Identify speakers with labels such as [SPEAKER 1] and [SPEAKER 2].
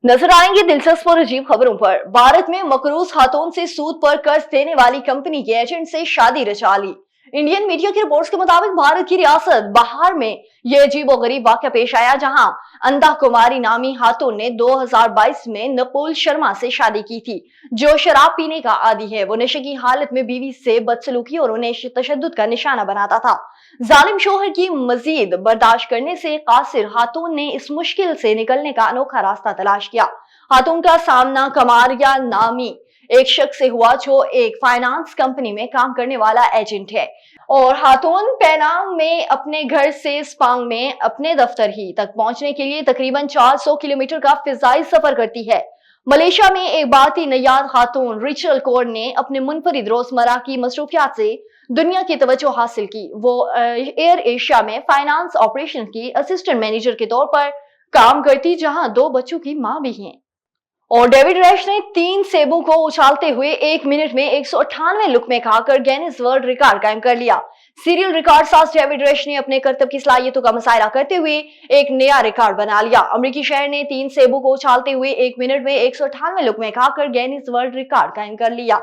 [SPEAKER 1] नजर आएंगे दिलचस्प और अजीब खबरों पर। भारत में मकरूज खातून से सूद पर कर्ज देने वाली कंपनी के एजेंट से शादी रचा ली। इंडियन मीडिया की रिपोर्ट्स के मुताबिक भारत की रियासत बहार में यह अजीब और गरीब वाकया पेश आया, जहां अंधा कुमारी नामी खातून ने 2022 में नकुल शर्मा से शादी की थी, जो शराब पीने का आदी है। वो नशे की हालत में बीवी से बदसलूकी और उन्हें तशद्दुद का निशाना बनाता था। जालिम शोहर की मजीद बर्दाश्त करने से कासिर खातून ने इस मुश्किल से निकलने का अनोखा रास्ता तलाश किया। खातून का सामना कमारिया नामी एक शख्स से हुआ, जो एक फाइनेंस कंपनी में काम करने वाला एजेंट है, और खातून पेनांग में अपने घर से स्पांग में अपने दफ्तर ही तक पहुंचने के लिए तकरीबन 400 किलोमीटर का फिजाई सफर करती है। मलेशिया में एक भारतीय नयाद खातून रिचल कौर ने अपने मुनफरिद रोजमर्रा की मसरूफियात से दुनिया की तवज्जो हासिल की। वो एयर एशिया में फाइनेंस ऑपरेशन की असिस्टेंट मैनेजर के तौर पर काम करती, जहां 2 बच्चों की मां भी हैं। और डेविड रैश ने 3 सेबों को उछालते हुए 1 मिनट में 198 लुकमे खाकर गिनीज वर्ल्ड रिकॉर्ड कायम कर लिया। सीरियल रिकॉर्ड साज डेविड रैश ने अपने करतब की सलाहियतों का मुजाहरा करते हुए एक नया रिकॉर्ड बना लिया। अमेरिकी शहर ने 3 सेबों को उछालते हुए 1 मिनट में 198 लुकमे खाकर गिनीज वर्ल्ड रिकॉर्ड कायम कर लिया।